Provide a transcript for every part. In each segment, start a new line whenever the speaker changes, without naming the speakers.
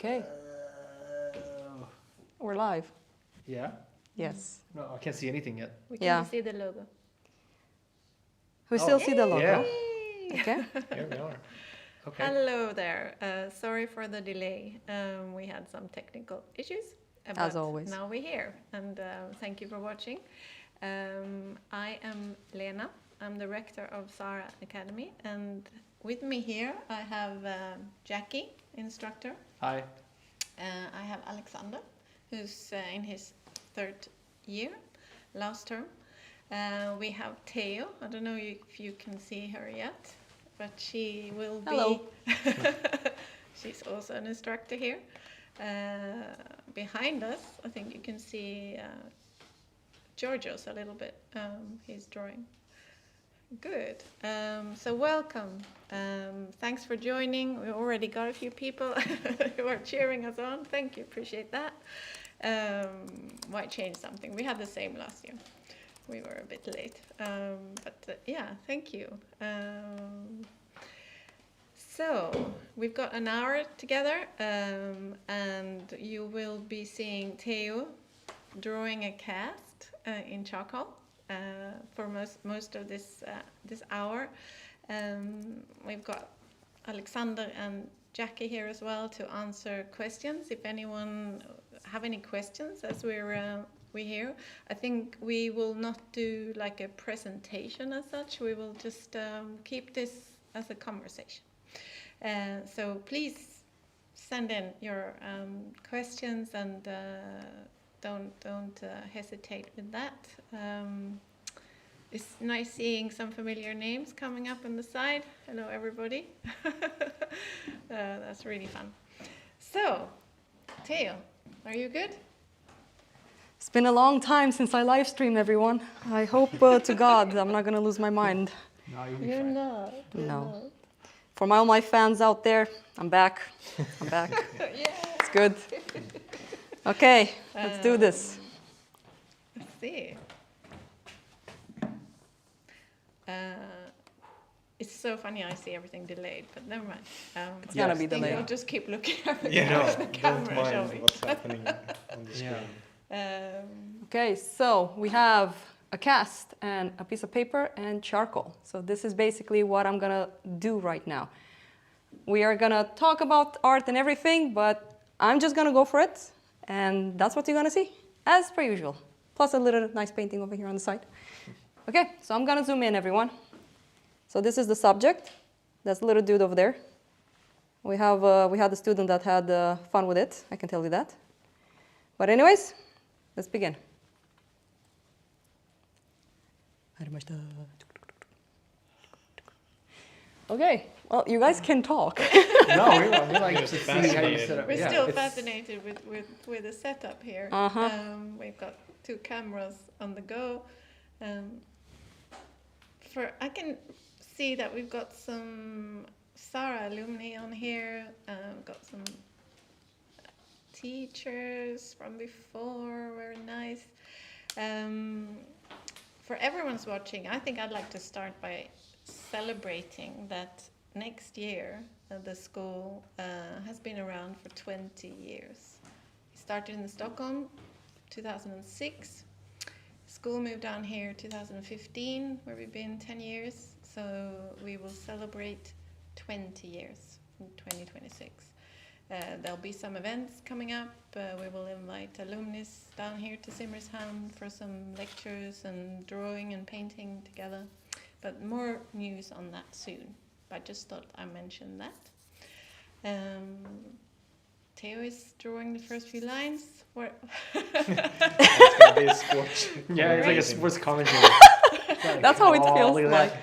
Okay. We're live.
Yeah?
Yes.
No, I can't see anything yet.
We can see the logo.
We still see the logo.
Yeah.
Okay.
Here we are. Okay.
Hello there. Sorry for the delay. We had some technical issues.
As always.
Now we're here, and thank you for watching. I am Lena. I'm the rector of SARA Academy, and with me here I have Jackie, instructor.
Hi.
I have Alexander, who's in his third year, last term. We have Theo. I don't know if you can see her yet, but she will
Hello.
be. She's also an instructor here. Behind us, I think you can see Georgios a little bit. He's drawing. Good. So welcome. Thanks for joining. We already got a few people who are cheering us on. Thank you. Appreciate that. Might change something. We had the same last year. We were a bit late. Yeah, thank you. So we've got an hour together, and you will be seeing Theo drawing a cast in charcoal for most of this hour. We've got Alexander and Jackie here as well to answer questions. If anyone have any questions as we're here, I think we will not do like a presentation as such. We will just keep this as a conversation. So please send in your questions, and don't hesitate with that. It's nice seeing some familiar names coming up on the side. Hello, everybody. That's really fun. So, Theo, are you good?
It's been a long time since I live streamed, everyone. I hope to God I'm not going to lose my mind.
No, you'll be
You're
fine.
not.
No. For all my fans out there, I'm back. I'm back.
Yeah.
It's good. Okay, let's do this.
Let's see. It's so funny, I see everything delayed, but never mind.
It's gonna be delayed.
I'll just keep looking at the
Don't
camera
mind
showing.
what's happening on the screen.
Okay, so we have a cast and a piece of paper and charcoal. So this is basically what I'm gonna do right now. We are gonna talk about art and everything, but I'm just gonna go for it. And that's what you're gonna see, as per usual. Plus a little nice painting over here on the side. Okay, so I'm gonna zoom in, everyone. So this is the subject. That's the little dude over there. We had a student that had fun with it, I can tell you that. But anyways, let's begin. Okay, well, you guys can talk.
No, we like to see how you set up.
We're
Yeah,
still
it's-
fascinated with the setup here. We've got 2 cameras on the go. I can see that we've got some SARA alumni on here. Got some teachers from before. Very nice. For everyone's watching, I think I'd like to start by celebrating that next year the school has been around for 20 years. It started in Stockholm 2006. School moved down here 2015, where we've been 10 years. So we will celebrate 20 years in 2026. There'll be some events coming up. We will invite alumni down here to Simrishamn for some lectures and drawing and painting together. But more news on that soon. I just thought I mentioned that. Theo is drawing the first few lines.
It's gonna be a sports.
Yeah, it's like a sports commentary.
That's how it feels
look at
like.
that.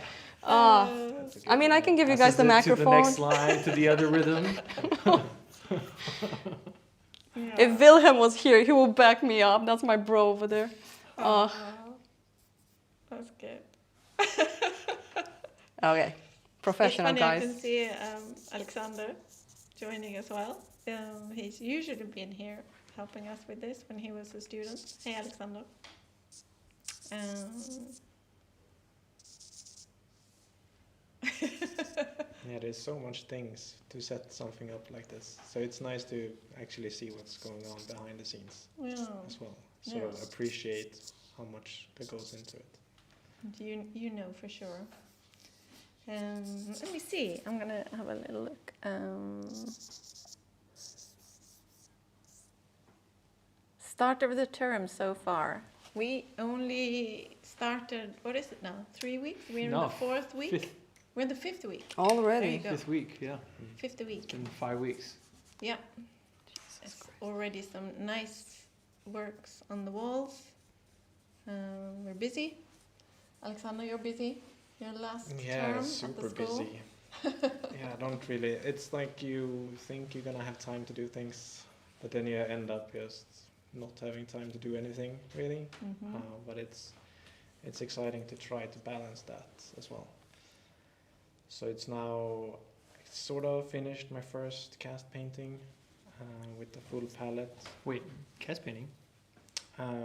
I mean, I can give you guys the
To the
microphone.
next line, to the other rhythm.
Yeah.
If Wilhelm was here, he would back me up. That's my bro over there.
That's good.
Okay, professional
It's funny, I
guys.
can see Alexander joining as well. He's usually been here helping us with this when he was a student. Hey, Alexander.
Yeah, there's so much things to set something up like this. So it's nice to actually see what's going on behind the scenes as well. Sort of appreciate how much that goes into it.
You know for sure. Let me see. I'm gonna have a little look. Start of the term so far. We only started. What is it now? 3 weeks. We're in the 4th week.
5th.
We're in the 5th week.
Already.
There you go.
5th week, yeah.
5th week.
It's been 5 weeks.
Yeah. It's already some nice works on the walls. We're busy. Alexander, you're busy. Your last term
super
at the school.
busy. Yeah, I don't really. It's like you think you're gonna have time to do things, but then you end up just not having time to do anything really. But it's exciting to try to balance that as well. So it's now sort of finished my first cast painting with the full palette.
Wait, cast painting?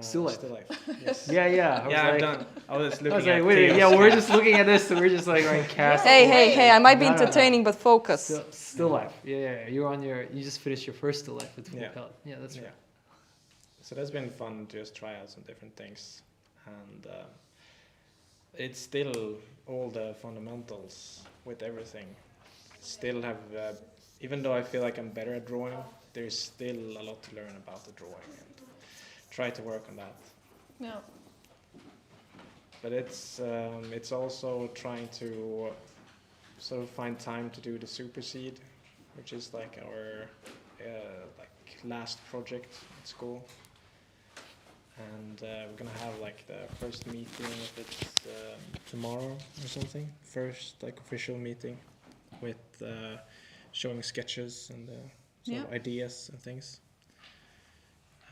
Still life. Yes.
Yeah.
I've done. I was looking
I was
at
like, wait,
Theo's.
we're just looking at this, so we're just like right cast.
Hey, I might be
No.
entertaining, but focus.
Still life. Yeah. You just finished your first still life with full
Yeah.
palette. Yeah, that's right.
So that's been fun to just try out some different things, and it's still all the fundamentals with everything. Still have, even though I feel like I'm better at drawing, there's still a lot to learn about the drawing and try to work on that.
No.
But it's also trying to sort of find time to do the supersede, which is like our like last project at school. And we're gonna have like the first meeting if it's tomorrow or something. First like official meeting with showing sketches and sort of ideas and things.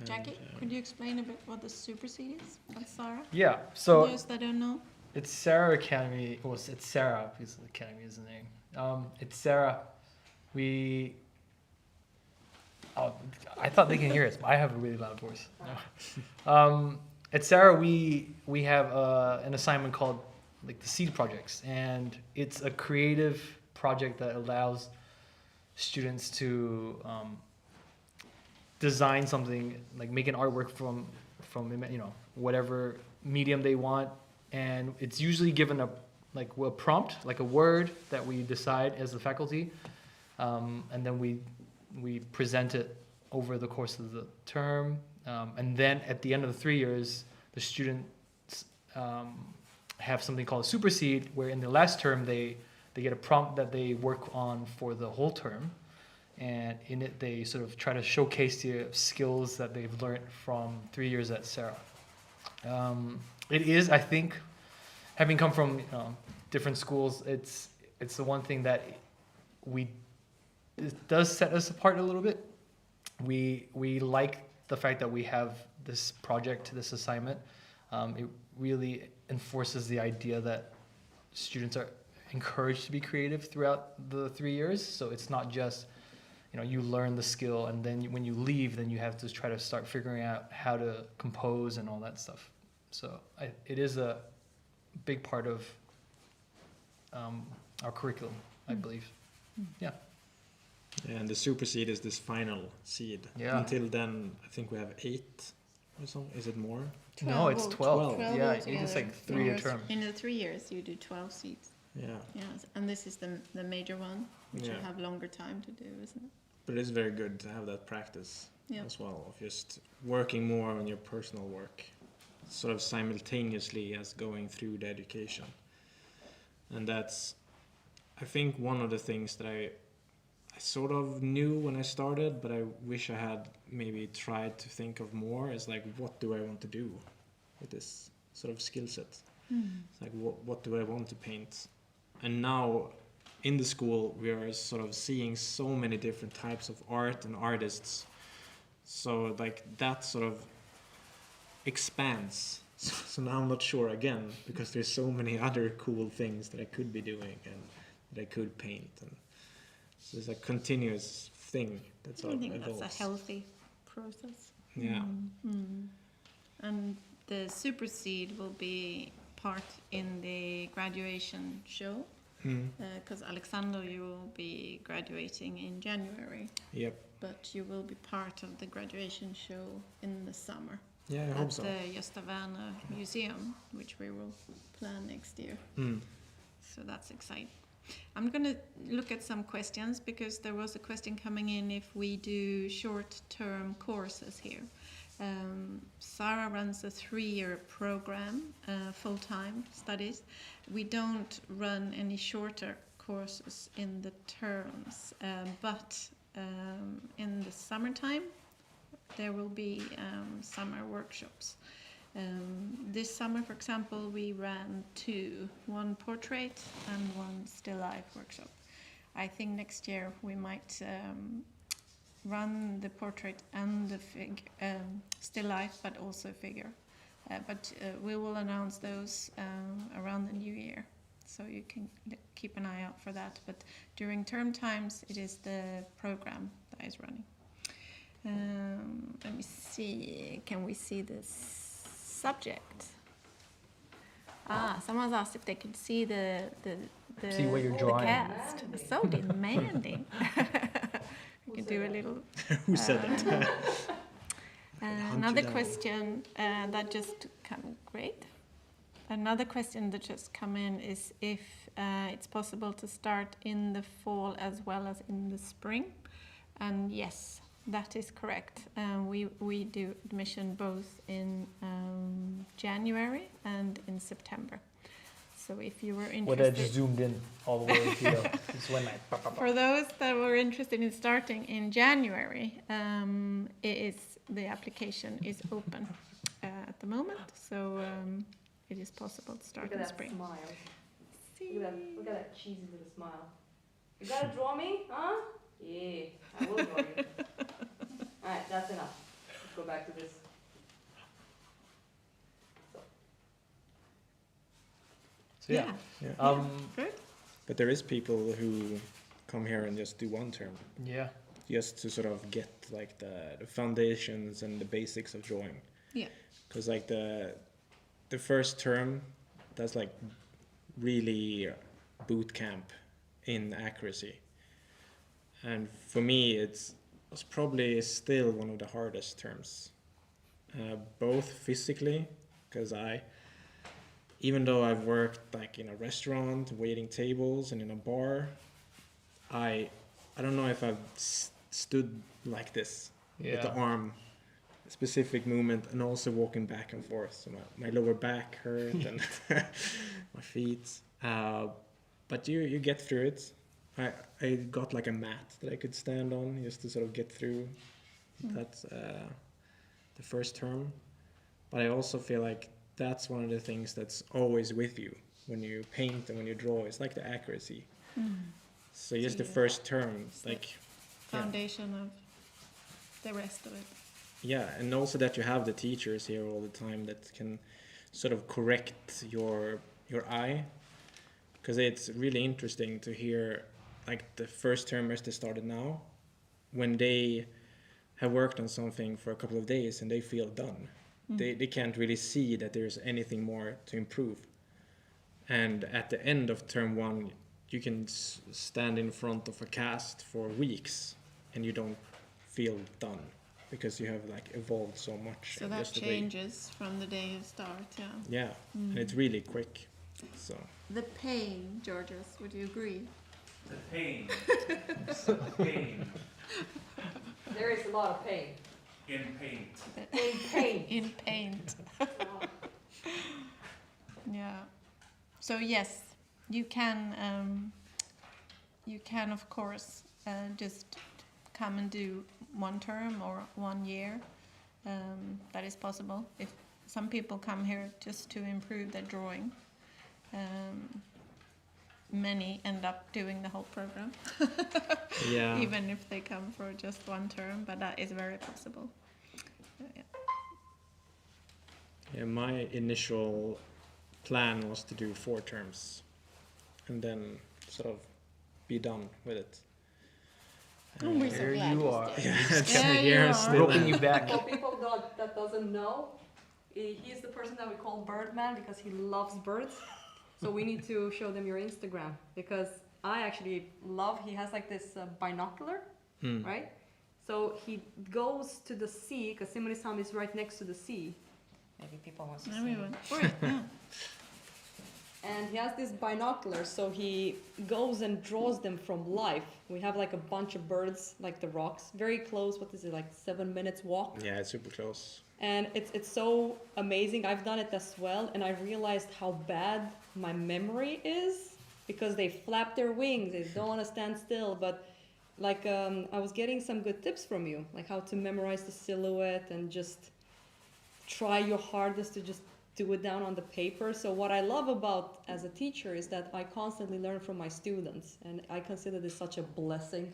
Jackie, could you explain a bit what the supersede is at SARA?
Yeah,
For
so
those that don't know.
it's SARA Academy. Well, it's SARA because the Academy is the name. It's SARA. I thought they can hear us, but I have a really loud voice. No. At SARA, we have an assignment called like the Seed Projects, and it's a creative project that allows students to design something, like make an artwork from whatever medium they want, and it's usually given a prompt, like a word that we decide as the faculty, and then we present it over the course of the term, and then at the end of the 3 years, the students have something called a supersede, where in the last term they get a prompt that they work on for the whole term. And in it, they sort of try to showcase the skills that they've learned from 3 years at SARA. It is, I think, having come from different schools, it's the one thing that it does set us apart a little bit. We like the fact that we have this project, this assignment. It really enforces the idea that students are encouraged to be creative throughout the 3 years. So it's not just you learn the skill, and then when you leave, then you have to try to start figuring out how to compose and all that stuff. So it is a big part of our curriculum, I believe. Yeah.
And the supersede is this final seed.
Yeah.
Until then, I think we have 8 or something. Is it more?
No, it's 12.
12
Yeah,
altogether.
it's like 3 a term.
In the 3 years, you do 12 seats.
Yeah.
Yes, and this is the major one, which you
Yeah.
have longer time to do, isn't it?
But it's very good to have that practice as well, of just working more on your personal work, sort of simultaneously as going through the education. And that's, I think, one of the things that I sort of knew when I started, but I wish I had maybe tried to think of more, is like, what do I want to do with this sort of skill set? It's like, what do I want to paint? And now in the school, we are sort of seeing so many different types of art and artists. So like that sort of expands. So now I'm not sure again, because there's so many other cool things that I could be doing and that I could paint. And so it's a continuous thing that sort of evolves.
That's a healthy process.
Yeah.
And the supersede will be part in the graduation show because Alexander, you will be graduating in January,
Yep.
but you will be part of the graduation show in the summer
Yeah, I
at
hope so.
the Gösta Werner Museum, which we will plan next year. So that's exciting. I'm going to look at some questions because there was a question coming in if we do short-term courses here. SARA runs a 3-year program, full-time studies. We don't run any shorter courses in the terms, but in the summertime there will be summer workshops. This summer, for example, we ran 2, one portrait and one still life workshop. I think next year we might run the portrait and the still life, but also figure. But we will announce those around the new year, so you can keep an eye out for that. But during term times, it is the program that is running. Let me see. Can we see this subject? Someone's asked if they could see the
See what you're
the
drawing.
cast. So demanding. We can do a little.
Who said that?
Another question that just come great. Another question that just come in is if it's possible to start in the fall as well as in the spring. And yes, that is correct. We do admission both in January and in September. So if you were interested,
What I just zoomed in all the way to it's when I
for those that were interested in starting in January, the application is open at the moment, so it is possible to start
Look at
in
that
spring.
smile.
See?
Look at that cheesy little smile. You gotta draw me, huh? Yeah, I will draw you. Alright, that's enough. Let's go back to this.
So yeah.
Yeah.
Good.
But there is people who come here and just do 1 term,
Yeah.
just to sort of get like the foundations and the basics of drawing.
Yeah.
Because like the first term, that's like really boot camp in accuracy. And for me, it's probably still one of the hardest terms, both physically, because even though I've worked like in a restaurant, waiting tables, and in a bar, I don't know if I've stood like this with the arm, specific movement, and also walking back and forth. So my lower back hurt and my feet. But you get through it. I got like a mat that I could stand on just to sort of get through that the first term. But I also feel like that's one of the things that's always with you when you paint and when you draw. It's like the accuracy. So just the first term, like
Foundation of the rest of it.
yeah, and also that you have the teachers here all the time that can sort of correct your eye, because it's really interesting to hear like the first termers that started now, when they have worked on something for a couple of days and they feel done. They can't really see that there's anything more to improve. And at the end of term 1, you can stand in front of a cast for weeks and you don't feel done because you have like evolved so much.
So that changes from the day you start, yeah.
Yeah, and it's really quick. So
The pain, Georges, would you agree?
The pain. Pain.
There is a lot of pain.
In paint.
In pain.
In paint. Yeah. So yes, you can of course just come and do 1 term or 1 year. That is possible. If some people come here just to improve their drawing, many end up doing the whole program.
yeah,
Even if they come for just 1 term, but that is very possible.
yeah, my initial plan was to do 4 terms and then sort of be done with it.
We're so
There
glad
you
you
are.
stayed.
Yeah,
Yeah,
here
you are.
still.
Roping you back.
For people that doesn't know, he's the person that we call Birdman because he loves birds. So we need to show them your Instagram, because I actually love, he has like this binocular, right? So he goes to the sea, because Simrishamn is right next to the sea. Maybe people want to see.
Everyone. Right, yeah.
And he has this binocular, so he goes and draws them from life. We have like a bunch of birds, like the rocks, very close. What is it, like 7 minutes walk?
Yeah, it's super close.
And it's so amazing. I've done it as well, and I realized how bad my memory is, because they flap their wings, they don't want to stand still. But like I was getting some good tips from you, like how to memorize the silhouette and just try your hardest to just do it down on the paper. So what I love about as a teacher is that I constantly learn from my students, and I consider this such a blessing.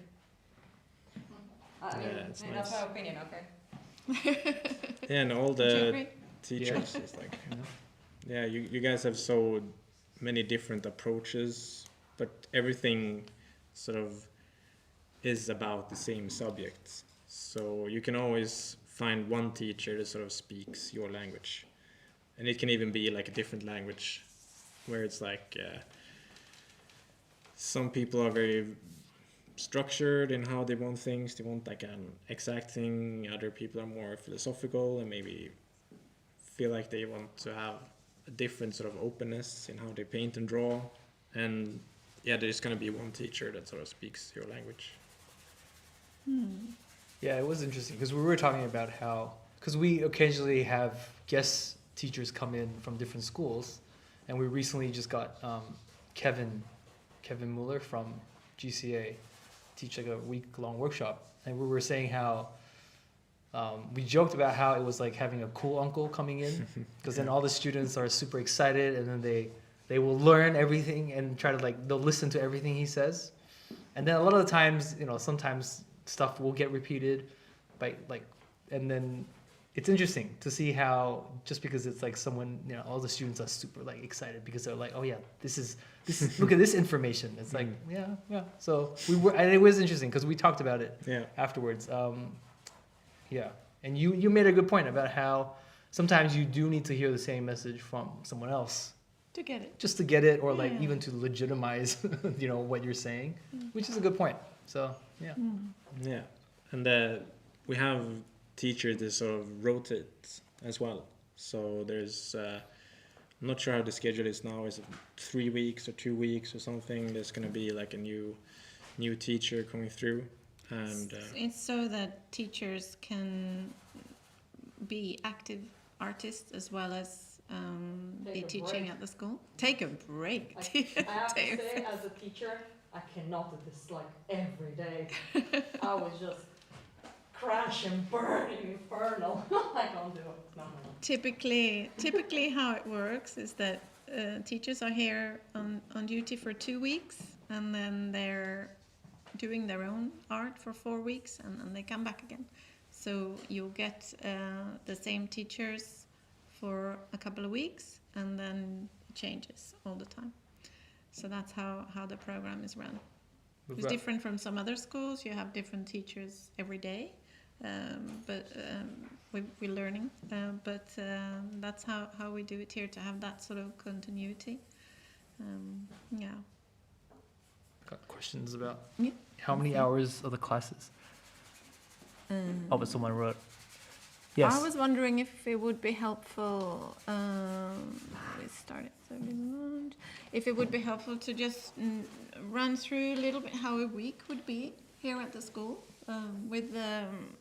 I mean,
it's
that's
nice.
my opinion, okay?
Yeah, and all
Would you
the
agree?
teachers is like, yeah, you guys have so many different approaches, but everything sort of is about the same subject. So you can always find one teacher that sort of speaks your language. And it can even be like a different language, where it's like some people are very structured in how they want things. They want like an exact thing. Other people are more philosophical and maybe feel like they want to have a different sort of openness in how they paint and draw. And yeah, there's going to be one teacher that sort of speaks your language.
Yeah, it was interesting because we were talking about how, because we occasionally have guest teachers come in from different schools, and we recently just got Kevin Mueller from GCA teach like a week-long workshop, and we were saying how we joked about how it was like having a cool uncle coming in, because then all the students are super excited, and then they will learn everything and try to like, they'll listen to everything he says, and then a lot of the times, you know, sometimes stuff will get repeated by like, and then it's interesting to see how, just because it's like someone, you know, all the students are super like excited because they're like, oh yeah, this is look at this information. It's like, yeah. So and it was interesting because we talked about it afterwards. Yeah, and you made a good point about how sometimes you do need to hear the same message from someone else
To get it.
just to get it, or like even to legitimize, you know, what you're saying, which is a good point. So yeah.
Yeah, and we have teachers that sort of rotate as well. So there's, I'm not sure how the schedule is now. Is it 3 weeks or 2 weeks or something? There's going to be like a new teacher coming through, and
It's so that teachers can be active artists as well as be teaching
break.
at the school. Take a break.
I have to say, as a teacher, I cannot do this like every day. I was just crash and burn in infernal. I can't do it. No.
Typically how it works is that teachers are here on duty for 2 weeks, and then they're doing their own art for 4 weeks, and then they come back again. So you'll get the same teachers for a couple of weeks, and then it changes all the time. So that's how the program is run. It's different from some other schools. You have different teachers every day, but we're learning. But that's how we do it here, to have that sort of continuity. Yeah.
Got questions about
Yeah.
how many hours of the classes? Oh, but someone wrote. Yes.
I was wondering if it would be helpful. We started. If it would be helpful to just run through a little bit how a week would be here at the school, with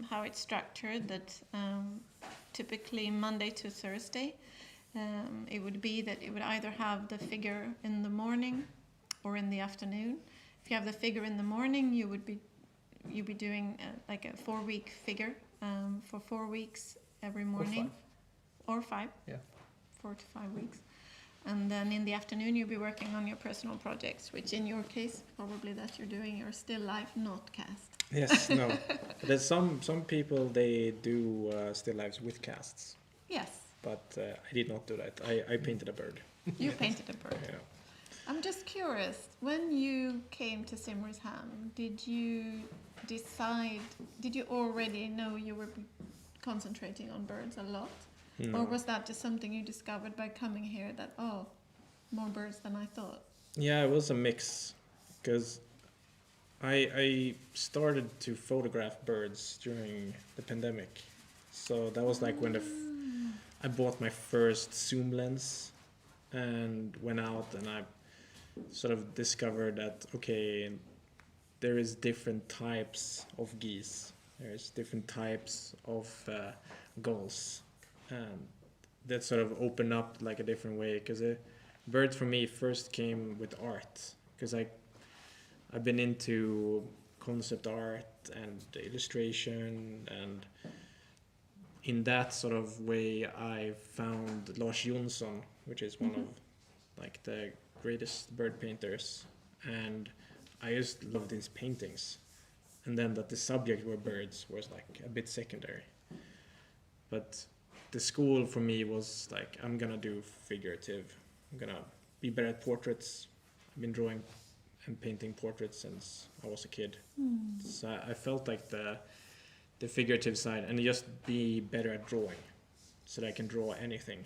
how it's structured. That typically Monday to Thursday, it would be that it would either have the figure in the morning or in the afternoon. If you have the figure in the morning, you'd be doing like a 4-week figure for 4 weeks every morning, or 5.
Yeah.
4 to 5 weeks. And then in the afternoon, you'll be working on your personal projects, which in your case, probably that you're doing your still life, not cast.
yes, no. There's some people, they do still lives with casts,
Yes,
but I did not do that. I painted a bird.
you painted a bird.
Yeah.
I'm just curious, when you came to Simrishamn, did you already know you were concentrating on birds a lot?
No.
Or was that just something you discovered by coming here, that, more birds than I thought.
Yeah, it was a mix, because I started to photograph birds during the pandemic. So that was like when I bought my first zoom lens and went out, and I sort of discovered that, okay, there is different types of geese. There's different types of gulls. And that sort of opened up like a different way, because birds for me first came with art, because I've been into concept art and illustration, and in that sort of way I found Lars Jonsson, which is one of like the greatest bird painters, and I just loved his paintings. And then that the subject were birds was like a bit secondary. But the school for me was like, I'm gonna do figurative. I'm gonna be better at portraits. I've been drawing and painting portraits since I was a kid. So I felt like the figurative side, and just be better at drawing, so that I can draw anything.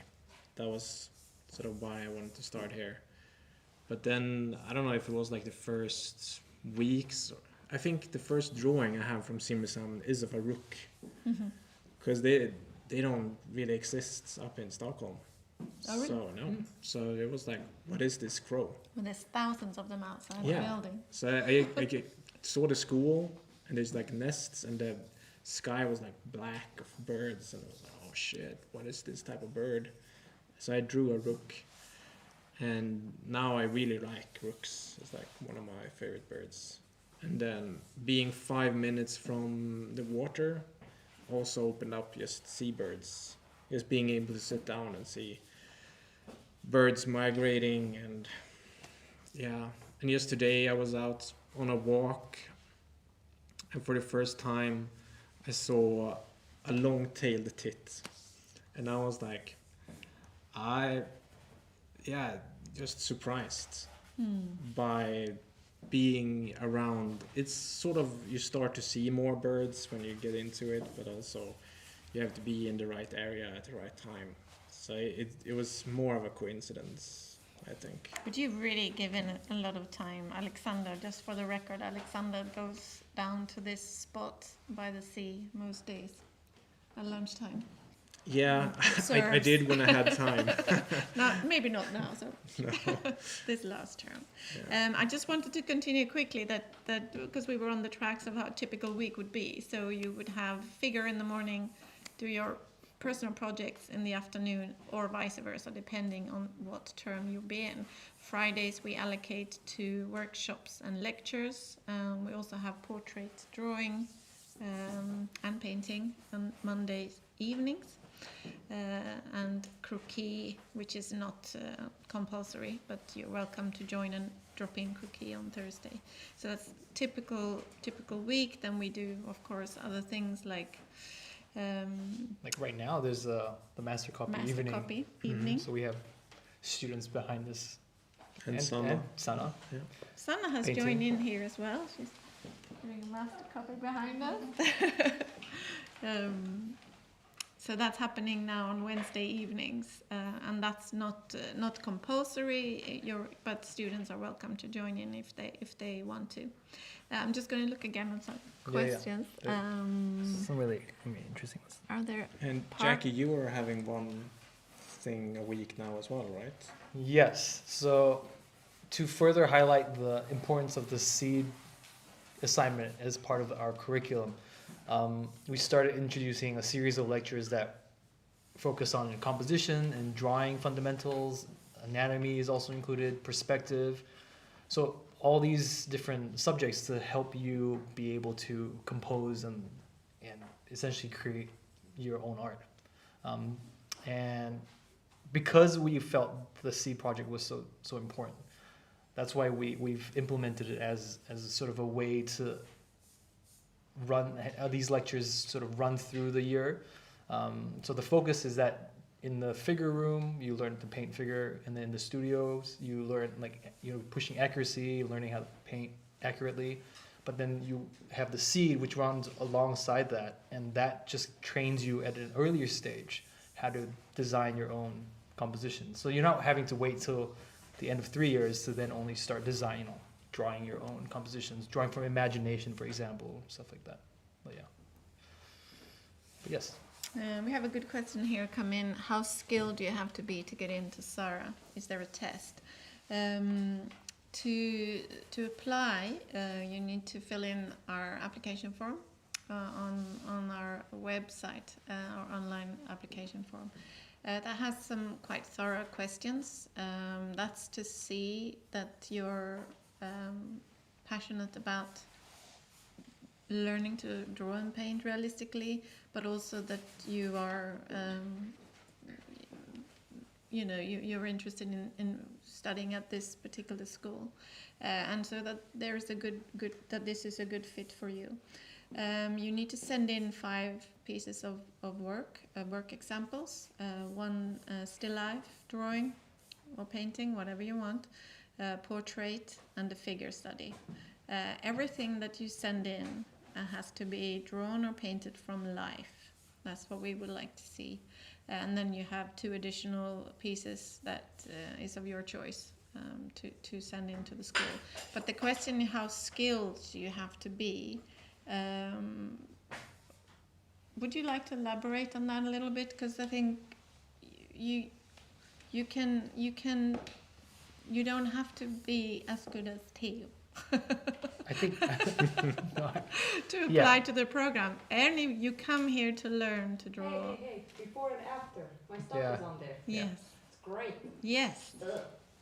That was sort of why I wanted to start here. But then I don't know if it was like the first weeks. I think the first drawing I have from Simrishamn is of a rook, because they don't really exist up in Stockholm.
Oh, really?
So no. So it was like, what is this crow?
Well, there's thousands of them outside
Yeah.
the building.
So I saw the school, and there's like nests, and the sky was like black of birds, and I was like, oh shit, what is this type of bird? So I drew a rook, and now I really like rooks. It's like one of my favorite birds. And then being 5 minutes from the water also opened up just seabirds. Just being able to sit down and see birds migrating, and yeah. And just today I was out on a walk, and for the first time I saw a long-tailed tit, and I was like, just surprised by being around. It's sort of, you start to see more birds when you get into it, but also you have to be in the right area at the right time. So it was more of a coincidence, I think.
But you've really given it a lot of time. Alexander, just for the record, Alexander goes down to this spot by the sea most days at lunchtime.
Yeah, I did when I had time.
Maybe not now, so this last term.
Yeah.
I just wanted to continue quickly that because we were on the tracks of how a typical week would be. So you would have figure in the morning, do your personal projects in the afternoon, or vice versa, depending on what term you'll be in. Fridays we allocate to workshops and lectures. We also have portrait drawing and painting on Mondays evenings. And croquis, which is not compulsory, but you're welcome to join and drop in croquis on Thursday. So that's typical week. Then we do, of course, other things like
right now there's the master copy evening. So we have students behind this,
And Sana.
Sana.
Yeah.
Sana has
Painting.
joined in here as well. She's doing a master copy behind us. So that's happening now on Wednesday evenings, and that's not compulsory. But students are welcome to join in if they want to. I'm just going to look again on some questions.
Some really interesting ones.
Are there?
And Jackie, you are having one thing a week now as well, right?
Yes. So to further highlight the importance of the seed assignment as part of our curriculum, we started introducing a series of lectures that focus on composition and drawing fundamentals. Anatomy is also included, perspective. So all these different subjects to help you be able to compose and essentially create your own art. And because we felt the seed project was so important, that's why we've implemented it as sort of a way to run these lectures sort of run through the year. So the focus is that in the figure room you learn to paint figure, and then in the studios you learn pushing accuracy, learning how to paint accurately. But then you have the seed, which runs alongside that, and that just trains you at an earlier stage how to design your own composition. So you're not having to wait till the end of 3 years to then only start design, drawing your own compositions, drawing from imagination, for example, stuff like that. But yeah. But yes.
We have a good question here come in. How skilled do you have to be to get into SARA? Is there a test? To apply, you need to fill in our application form on our website, our online application form. That has some quite thorough questions. That's to see that you're passionate about learning to draw and paint realistically, but also that you are, you're interested in studying at this particular school, and so that there is that this is a good fit for you. You need to send in 5 pieces of work examples, one still life drawing or painting, whatever you want, portrait, and a figure study. Everything that you send in has to be drawn or painted from life. That's what we would like to see. And then you have 2 additional pieces that is of your choice to send into the school. But the question is how skilled you have to be. Would you like to elaborate on that a little bit? Because I think you don't have to be as good as Theo.
I think
to apply to the program. You come here to learn to draw.
Hey, before and after. My stuff is on there.
Yes.
It's great.
Yes.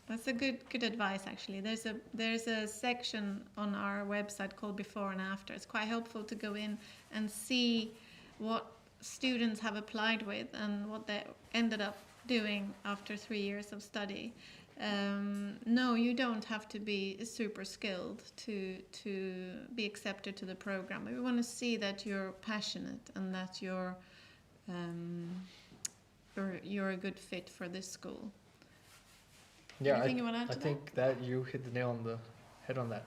That's a good advice actually. There's a section on our website called Before and After. It's quite helpful to go in and see what students have applied with and what they ended up doing after 3 years of study. No, you don't have to be super skilled to be accepted to the program. We want to see that you're passionate and that you're a good fit for this school.
Yeah,
Anything you want to add to
I think that you hit the nail on the head on that.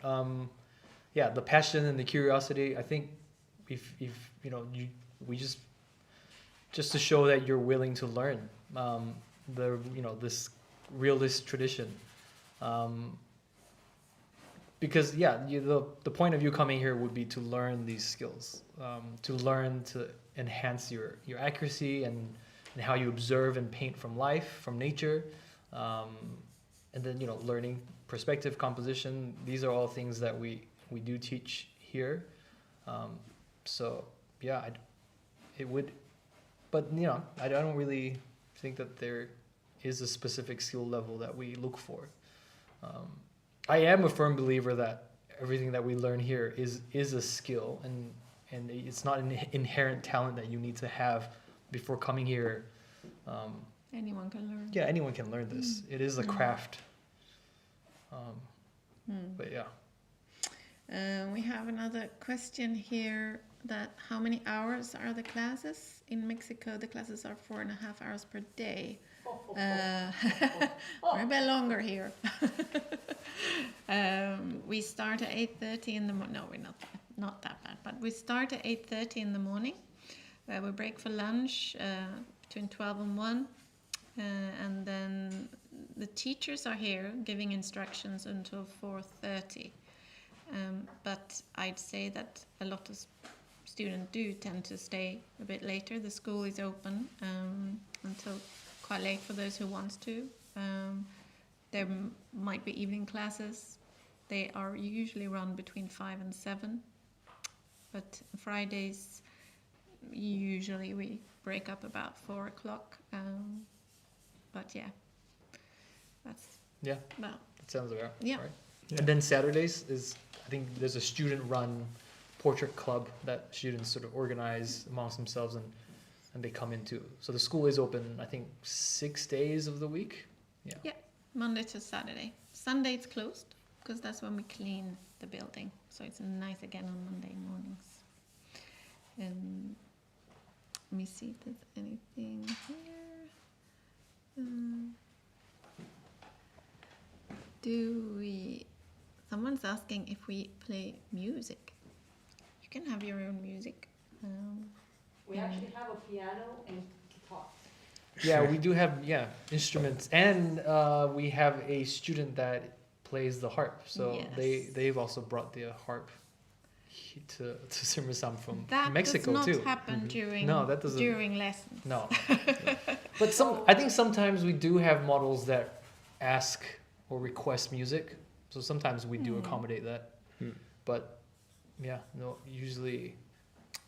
Yeah, the passion and the curiosity. I think if we just to show that you're willing to learn this realist tradition, because the point of you coming here would be to learn these skills, to learn to enhance your accuracy and how you observe and paint from life, from nature, and then learning perspective, composition. These are all things that we do teach here. So yeah, it would, but I don't really think that there is a specific skill level that we look for. I am a firm believer that everything that we learn here is a skill, and it's not an inherent talent that you need to have before coming here.
Anyone can learn.
Yeah, anyone can learn this. It is a craft. But yeah.
We have another question here. That how many hours are the classes? In Mexico, the classes are 4.5 hours per day. We're a bit longer here. We start at 8:30 in the morning. No, we're not that bad, but we start at 8:30 in the morning. We break for lunch between 12 and 1, and then the teachers are here giving instructions until 4:30. But I'd say that a lot of students do tend to stay a bit later. The school is open until quite late for those who want to. There might be evening classes. They are usually run between 5 and 7. But Fridays, usually we break up about 4 o'clock. But yeah, that's about.
That sounds about
Yeah.
right. Yeah. And then Saturdays I think there's a student-run portrait club that students sort of organize amongst themselves, and they come into. So the school is open, I think, 6 days of the week. Yeah.
Monday to Saturday. Sunday it's closed because that's when we clean the building. So it's nice again on Monday mornings. Let me see if there's anything here. Someone's asking if we play music. You can have your own music.
We actually have a piano and guitar.
Yeah, we do have instruments, and we have a student that plays the harp. So
Yes.
they've also brought the harp to Simrishamn from
That
Mexico
does not
too.
happen during
No, that doesn't.
during lessons.
No, but I think sometimes we do have models that ask or request music. So sometimes we do accommodate that. But yeah, no, usually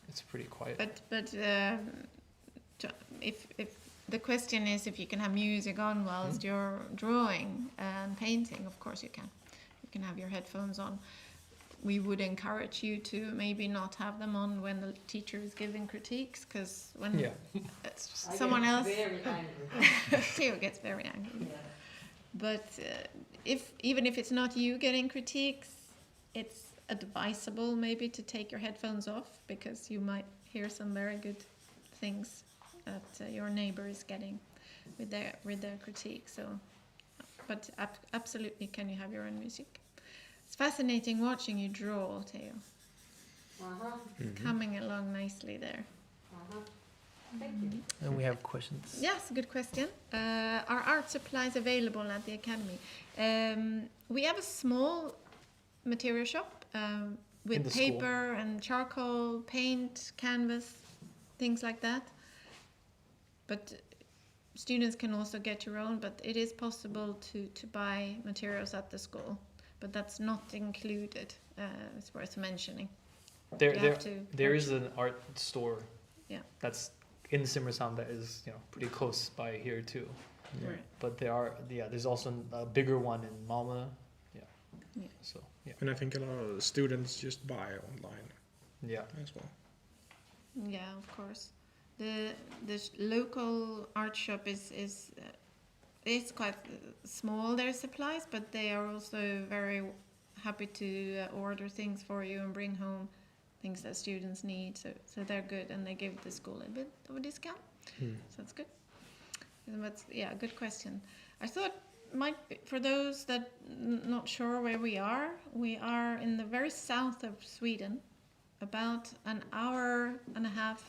it's pretty quiet.
But if the question is if you can have music on whilst you're drawing and painting, of course you can. You can have your headphones on. We would encourage you to maybe not have them on when the teacher is giving critiques, because when someone else, Theo gets very angry.
Yeah.
But even if it's not you getting critiques, it's advisable maybe to take your headphones off, because you might hear some very good things that your neighbor is getting with their critique. So, but absolutely, can you have your own music? It's fascinating watching you draw, Theo. Coming along nicely there.
Thank you.
And we have questions.
Yes, good question. Are art supplies available at the academy? We have a small material shop with paper and charcoal, paint, canvas, things like that. But students can also get your own, but it is possible to buy materials at the school. But that's not included. It's worth mentioning.
There is an art store.
Yeah.
That's in Simrishamn that is pretty close by here too.
Yeah.
Right.
But there's also a bigger one in Malmö.
Yeah.
So yeah.
And I think a lot of students just buy online
Yeah.
as well.
Yeah, of course. The local art shop is it's quite small, their supplies, but they are also very happy to order things for you and bring home things that students need. So they're good, and they give the school a bit of a discount. So that's good. But yeah, good question. I thought might be, for those that not sure where we are in the very south of Sweden, about an hour and a half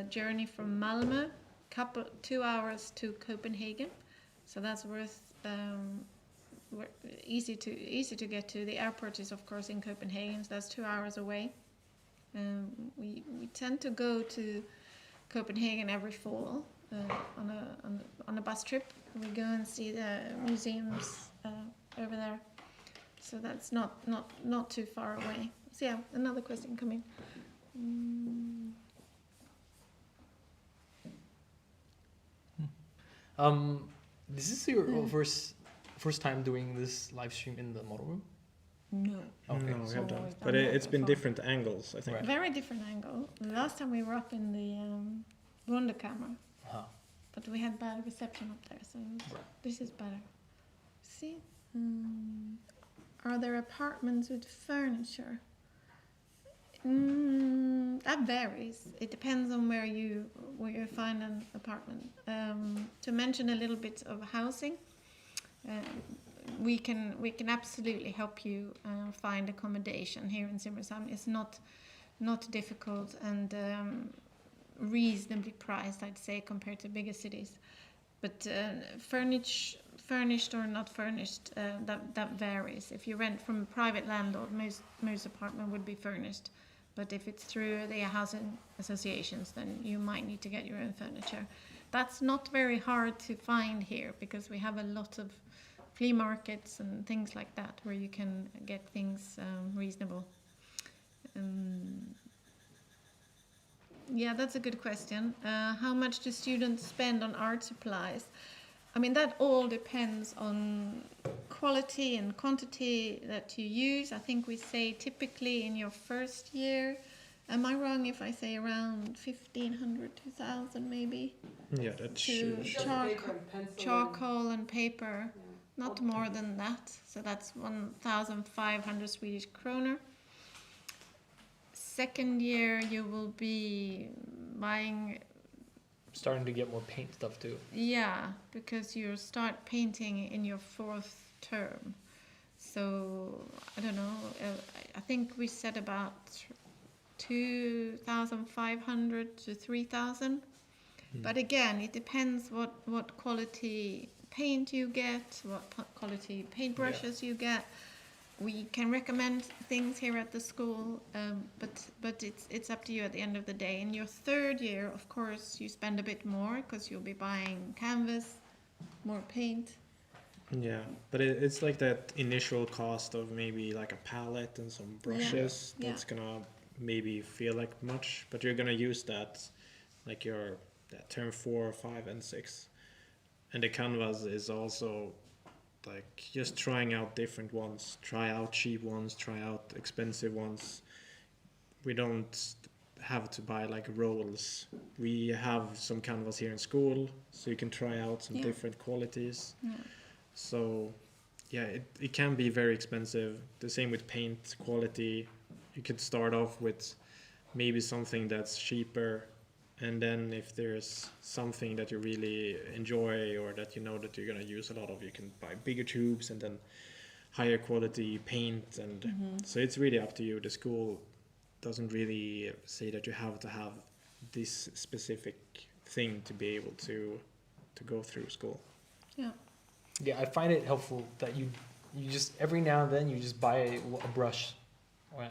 journey from Malmö, 2 hours to Copenhagen. So that's worth easy to get to. The airport is of course in Copenhagen, so that's 2 hours away. We tend to go to Copenhagen every fall on a bus trip. We go and see the museums over there, so that's not too far away. So yeah, another question coming.
This is your first time doing this live stream in the model room?
No.
Okay.
No, we
So
have done.
always
But
done that
it's been
before.
different angles, I think.
Right.
Very different angle. The last time we were up in the Wunderkammer,
Uh-huh.
but we had bad reception up there, so this is better. See, are there apartments with furniture? That varies. It depends on where you find an apartment. To mention a little bit of housing, we can absolutely help you find accommodation here in Simrishamn. It's not difficult and reasonably priced, I'd say, compared to bigger cities. But furnished or not furnished, that varies. If you rent from a private landlord, most apartment would be furnished. But if it's through the housing associations, then you might need to get your own furniture. That's not very hard to find here, because we have a lot of flea markets and things like that where you can get things reasonable. Yeah, that's a good question. How much do students spend on art supplies? I mean, that all depends on quality and quantity that you use. I think we say typically in your first year, am I wrong if I say around 1,500, 2,000 maybe?
Yeah, that's
To
huge.
charcoal and paper, not more than that. So that's 1,500 Swedish kroner. Second year, you will be buying,
Starting to get more paint stuff too.
yeah, because you start painting in your 4th term. So I don't know. I think we said about 2,500 to 3,000. But again, it depends what quality paint you get, what quality paintbrushes you get. We can recommend things here at the school, but it's up to you at the end of the day. In your third year, of course, you spend a bit more because you'll be buying canvas, more paint.
Yeah, but it's like that initial cost of maybe like a palette and some brushes.
Yeah.
That's gonna maybe feel like much, but you're gonna use that like your term 4, 5, and 6. And the canvas is also like just trying out different ones. Try out cheap ones, try out expensive ones. We don't have to buy like rolls. We have some canvas here in school, so you can try out some different qualities.
Yeah.
So yeah, it can be very expensive. The same with paint quality. You could start off with maybe something that's cheaper, and then if there's something that you really enjoy or that you know that you're gonna use a lot of, you can buy bigger tubes and then higher quality paint. And so it's really up to you. The school doesn't really say that you have to have this specific thing to be able to go through school.
Yeah.
Yeah, I find it helpful that you just every now and then you just buy a brush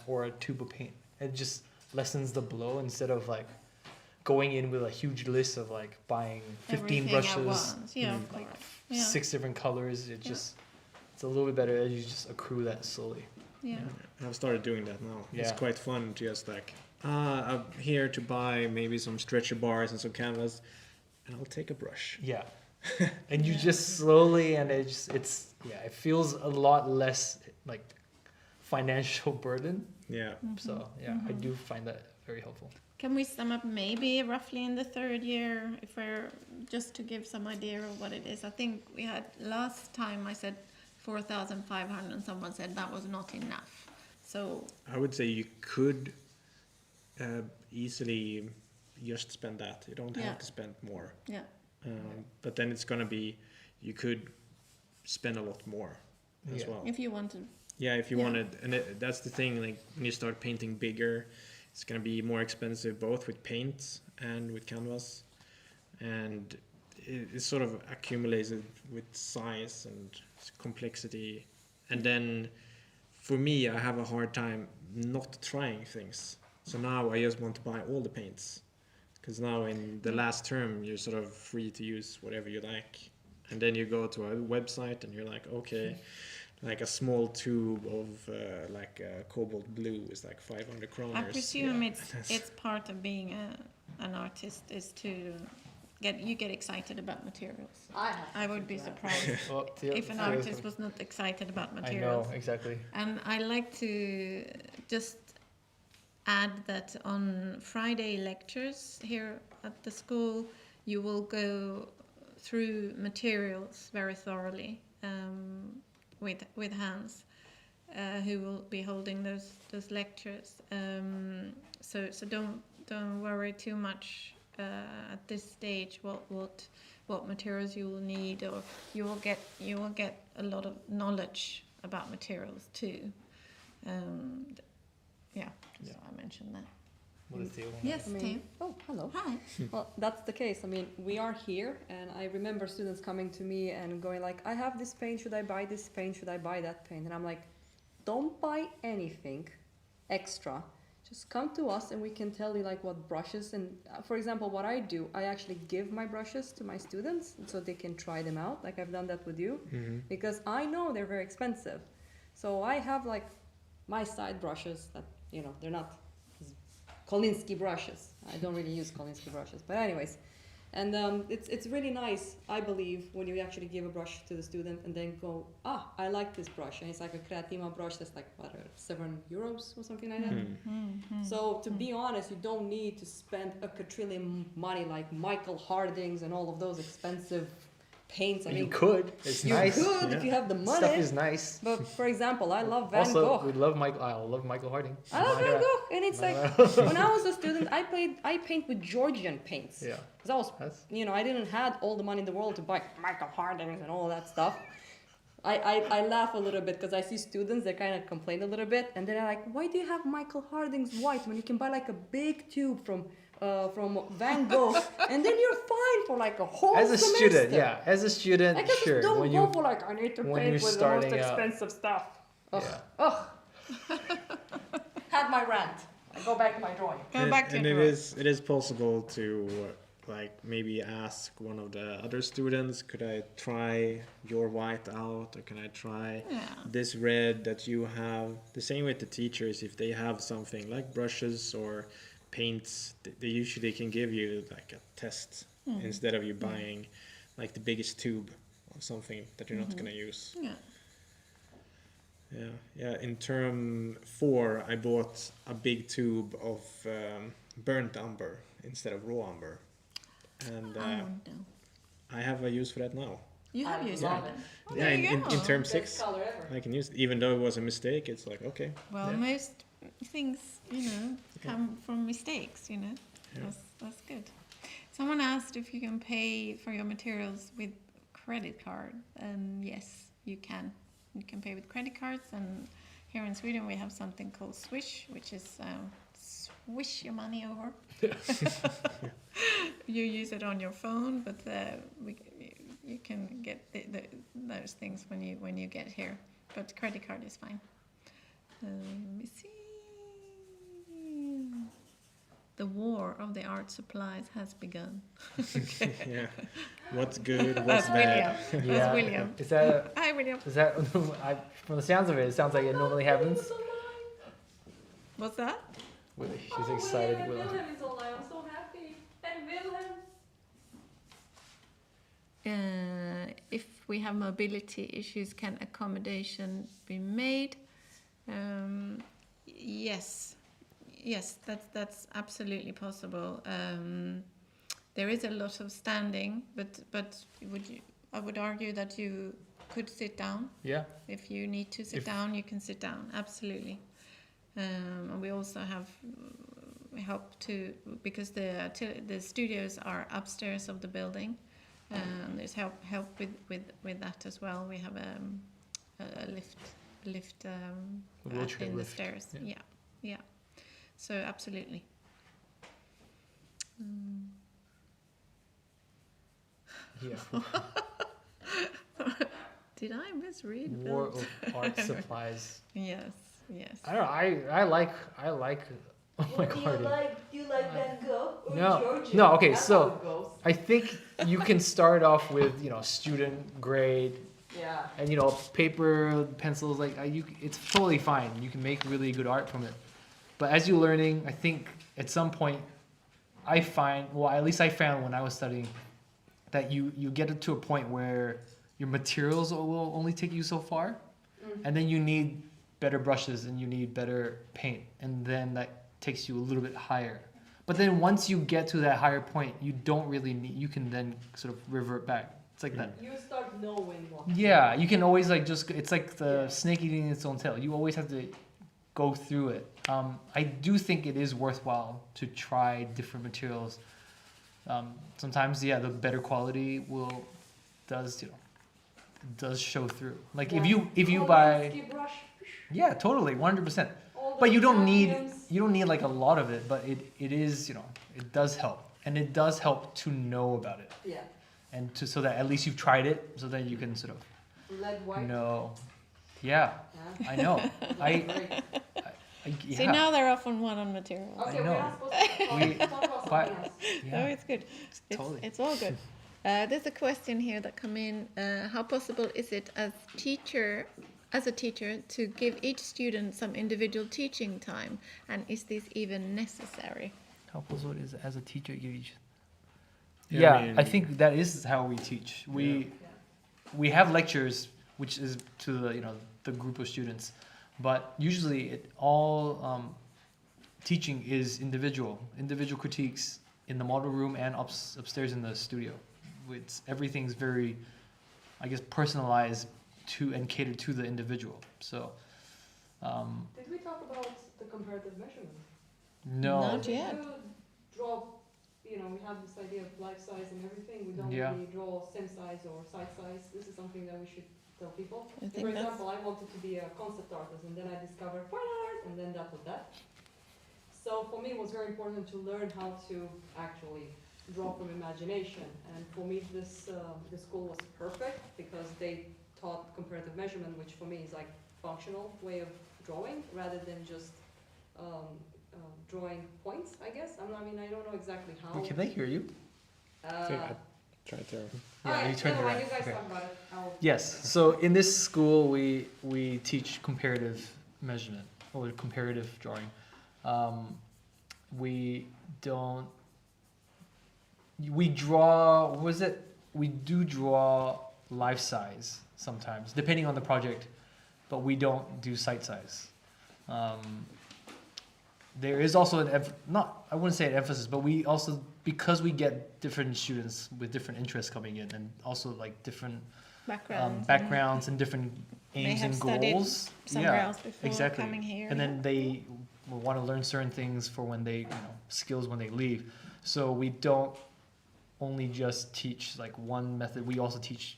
or a tube of paint. It just lessens the blow instead of like going in with a huge list of like buying 15
Everything
brushes,
at once. Yeah, of course. Yeah.
6 different colors. It's a little bit better as you just accrue that slowly.
Yeah.
I've started doing that now. It's
Yeah.
quite fun to just like, I'm here to buy maybe some stretcher bars and some canvas, and I'll take a brush.
Yeah. And you just slowly, and it feels a lot less like financial burden.
Yeah.
So I do find that very helpful.
Can we sum up maybe roughly in the third year, if we're just to give some idea of what it is? I think we had last time I said 4,500 and someone said that was not enough. So
I would say you could easily just spend that. You don't have to spend more.
yeah.
But then it's gonna be, you could spend a lot more as well.
If you want to.
Yeah, if you wanted, and that's the thing. Like when you start painting bigger, it's gonna be more expensive both with paint and with canvas, and it sort of accumulates with size and complexity. And then, for me, I have a hard time not trying things. So now I just want to buy all the paints, because now in the last term you're sort of free to use whatever you like, and then you go to a website and you're like, okay. Like a small tube of like cobalt blue is like 500 kroners.
I presume it's part of being an artist is to get excited about materials. I would be surprised if an artist was not excited about materials.
I know, exactly.
And I like to just add that on Friday lectures here at the school, you will go through materials very thoroughly. With Hans, who will be holding those lectures. So don't worry too much at this stage what materials you will need, or you will get a lot of knowledge about materials too. So I mentioned that.
What is the other one?
Yes, Tim.
Oh, hello.
Hi.
Well, that's the case. I mean, we are here, and I remember students coming to me and going like, I have this paint, should I buy this paint, should I buy that paint? And I'm like, don't buy anything extra. Just come to us and we can tell you like what brushes, and for example, what I do, I actually give my brushes to my students so they can try them out. Like I've done that with you, because I know they're very expensive. So I have like my side brushes that, you know, they're not Kolinsky brushes. I don't really use Kolinsky brushes, but anyways. And it's really nice, I believe, when you actually give a brush to the student and then go, I like this brush. And it's like a Creatima brush that's like, what, €7 or something like that. So to be honest, you don't need to spend a quadrillion money like Michael Harding's and all of those expensive paints. I mean,
you could. It's
you
nice.
could if you have the money.
Stuff is nice.
But for example, I love Van
Also,
Gogh.
we love Michael. I love Michael Harding.
I love Van Gogh, and it's like when I was a student, I paint with Georgian paints.
Yeah.
Because I was, I didn't have all the money in the world to buy Michael Hardings and all that stuff. I laugh a little bit because I see students that kind of complain a little bit, and they're like, "Why do you have Michael Harding's white when you can buy like a big tube from from Van Gogh, and then you're fine for like a whole
As a
semester.
student, yeah. As a student,
I guess
sure.
don't
When
go
you
for like I need to
when
pay
you're
for the most
starting out.
expensive stuff. Ugh.
Yeah.
Ugh. Had my rant. I go back to my drawing.
Go back to
and
your
it is possible to like maybe ask one of the other students, could I try your white out, or can I try this red that you have? The same with the teachers, if they have something like brushes or paints, they usually can give you like a test instead of you buying like the biggest tube of something that you're not going to use. Yeah. In term 4, I bought a big tube of burnt umber instead of raw umber, and I have a use for that now.
You have used
love
it.
it.
Well,
Yeah,
there you
in
go.
term
Best
6,
color ever.
I can use it. Even though it was a mistake, it's like, okay.
Well,
Yeah.
most things, come from mistakes, That's good. Someone asked if you can pay for your materials with credit card, and yes, you can. You can pay with credit cards, and here in Sweden we have something called Swish, which is swish your money over. You use it on your phone, but you can get those things when you get here. But credit card is fine. Let me see. The war of the art supplies has begun.
Yeah. What's good, what's
That's
bad.
William.
Yeah.
That's William.
Is that
Hi, William.
from the sounds of it sounds like it normally happens.
What's that?
She's excited.
Wilhelm is online. I'm so happy. And Wilhelm.
If we have mobility issues, can accommodation be made? Yes, that's absolutely possible. There is a lot of standing, but I would argue that you could sit down.
Yeah.
If you need to sit down, you can sit down. Absolutely. And we also have help to, because the studios are upstairs of the building. There's help with that as well. We have a lift
wheelchair
in the
lift.
stairs. Yeah. So absolutely.
Yeah.
Did I misread?
War
Bill?
of art supplies.
Yes.
I don't know. I like. Oh my god.
Do you like Van Gogh or
No.
Georgia?
No. Okay.
That's
So
how it goes.
I think you can start off with student grade
Yeah.
and paper, pencils. It's totally fine. You can make really good art from it. But as you're learning, I think at some point, at least I found when I was studying, that you get it to a point where your materials will only take you so far, and then you need better brushes and you need better paint, and then that takes you a little bit higher. But then once you get to that higher point, you don't really need. You can then sort of revert back. It's like that.
You start knowing what.
Yeah, you can always it's like the snake eating its own tail. You always have to go through it. I do think it is worthwhile to try different materials. Sometimes, the better quality does show through. Like if you buy, yeah, totally, 100%. But you don't need like a lot of it. But it is it does help, and it does help to know about it.
Yeah.
And so that at least you've tried it, so that you can sort of
Lead white.
know. Yeah, I know. Yeah.
See, now they're off on one on materials.
Okay,
I know.
we're not supposed to talk about
but-
something else.
No,
Yeah.
it's good.
Totally.
It's all good. There's a question here that come in. How possible is it as a teacher to give each student some individual teaching time, and is this even necessary?
How possible it is as a teacher give each.
Yeah,
Yeah,
I mean-
I think that is how we teach. We have lectures, which is to the group of students, but usually teaching is individual critiques in the model room and upstairs in the studio. Everything's very, I guess, personalized to and catered to the individual. So.
Did we talk about the comparative measurement?
No.
Not yet.
We do draw, we have this idea of life size and everything. We don't
Yeah.
really draw sim size or side size. This is something that we should tell people.
I
For
think
example, I wanted to be a concept artist, and then I discovered fine art, and then that was that. So for me, it was very important to learn how to actually draw from imagination. And for me, this school was perfect because they taught comparative measurement, which for me is like functional way of drawing rather than just drawing points, I guess. I mean, I don't know exactly how.
Can they hear you?
I think I tried to.
Yeah, you turned it
never mind,
around.
you guys
Okay.
talk about it.
Yes. So in this school, we teach comparative measurement or comparative drawing. We don't. We draw. What was it? We do draw life size sometimes, depending on the project, but we don't do site size. There is also I wouldn't say an emphasis, but we also, because we get different students with different interests coming in, and also like different backgrounds and different aims and goals.
Somewhere else before
exactly.
coming here.
And then they will want to learn certain things for when they, skills when they leave. So we don't only just teach like one method. We also teach,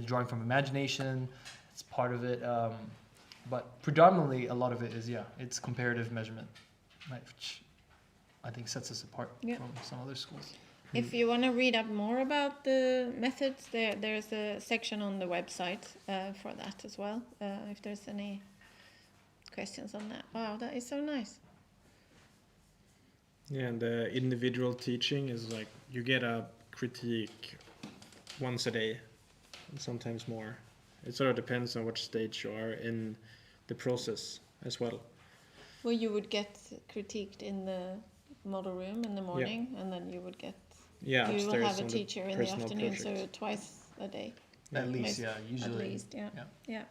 drawing from imagination. It's part of it. But predominantly, a lot of it is, it's comparative measurement, which I think sets us apart from some other schools.
If you want to read up more about the methods, there's a section on the website for that as well, if there's any questions on that. Wow, that is so nice.
Yeah, and the individual teaching is like you get a critique once a day, and sometimes more. It sort of depends on which stage you are in the process as well.
Well, you would get critiqued in the model room in the morning, and then you would get. You will
upstairs
have a
on
teacher in the afternoon, so
project.
twice a day.
At least, usually.
At least, yeah.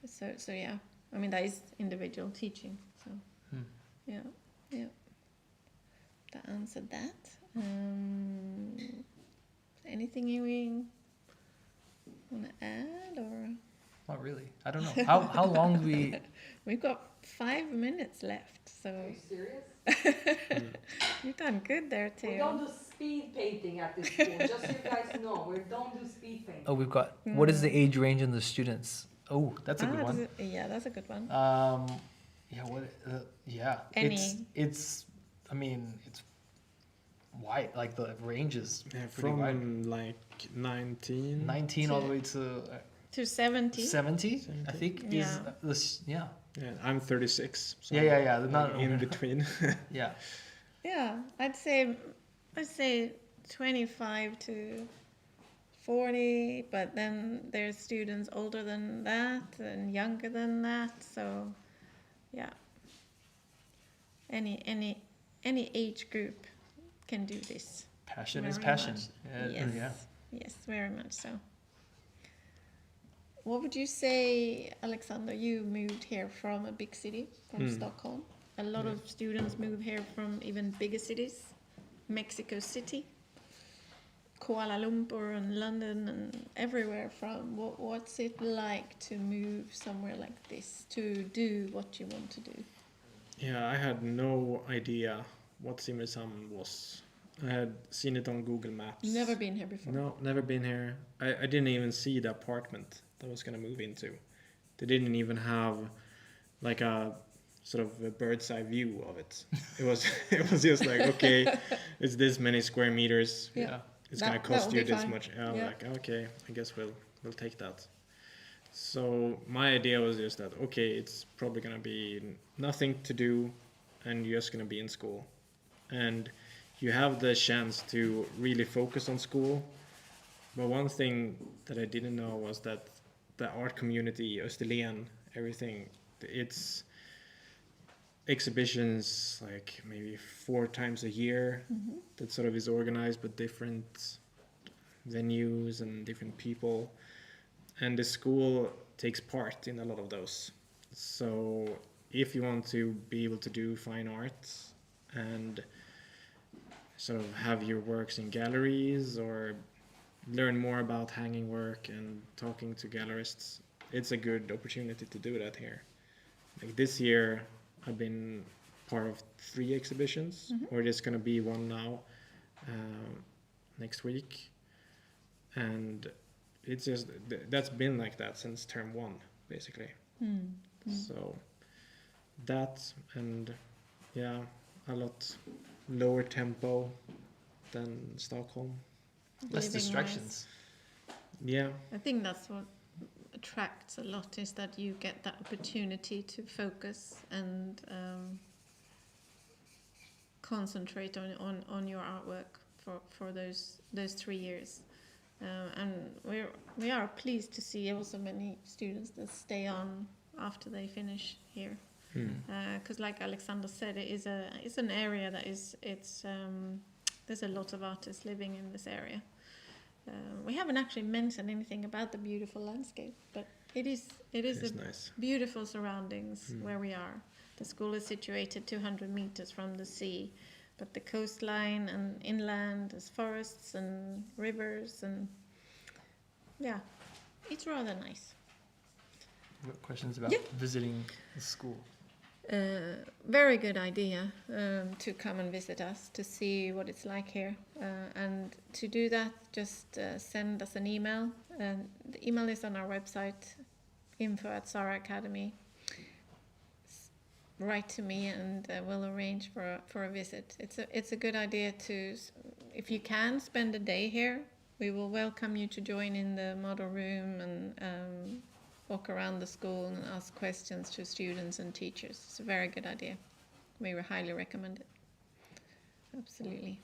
So yeah, I mean that is individual teaching. So yeah. That answered that. Anything you want to add or?
Not really. I don't know. How long do we?
We've got 5 minutes left, so.
Are you serious?
You've done good there too.
We don't do speed painting at this school, just so you guys know. We don't do speed painting.
Oh, we've got. What is the age range in the students? Oh, that's a good one.
That's a good one.
It's. I mean, it's wide. Like the range is pretty
from
wide.
like 19.
19 all the way to
70.
70, I think is
Yeah.
this. Yeah.
Yeah, I'm 36. So
Yeah.
I'm
Not
in between.
Yeah.
Yeah, I'd say 25 to 40, but then there's students older than that and younger than that, so yeah. Any age group can do this.
Passion is
Very
passion.
much.
Yeah.
Yes, very much so. What would you say, Alexander? You moved here from a big city, from Stockholm. A lot of students move here from even bigger cities, Mexico City, Kuala Lumpur and London and everywhere from. What's it like to move somewhere like this, to do what you want to do?
Yeah, I had no idea what Simrishamn was. I had seen it on Google Maps.
Never been here before?
No, never been here. I didn't even see the apartment that I was going to move into. They didn't even have like a sort of a bird's eye view of it. It was just like, okay, it's this many square meters.
Yeah.
It's going to
That
cost
will
you
be
this
fine.
much.
Yeah.
Like, okay, I guess we'll take that. So my idea was just that, okay, it's probably going to be nothing to do and you're just going to be in school. And you have the chance to really focus on school. But one thing that I didn't know was that the art community, Österlen, everything, it's exhibitions like maybe 4 times a year that sort of is organized with different venues and different people. And the school takes part in a lot of those. So if you want to be able to do fine arts and sort of have your works in galleries or learn more about hanging work and talking to gallerists, it's a good opportunity to do that here. Like this year, I've been part of 3 exhibitions, or there's going to be one now next week. And it's just, that's been like that since term 1, basically. So that, and Yeah, a lot lower tempo than Stockholm.
Less
Living-wise.
distractions.
Yeah,
I think that's what attracts a lot, is that you get that opportunity to focus and concentrate on your artwork for those 3 years. And we are pleased to see also many students that stay on after they finish here. Because like Alexander said, it's an area that there's a lot of artists living in this area. We haven't actually mentioned anything about the beautiful landscape, but it is
it's
a
nice.
beautiful surroundings where we are. The school is situated 200 meters from the sea, but the coastline and inland is forests and rivers, and yeah, it's rather nice.
What questions about visiting the school?
Very good idea to come and visit us, to see what it's like here. And to do that, just send us an email. The email is on our website, info@SARA Academy. Write to me and we'll arrange for a visit. It's a good idea to, if you can, spend a day here. We will welcome you to join in the model room and walk around the school and ask questions to students and teachers. It's a very good idea. We would highly recommend it. Absolutely.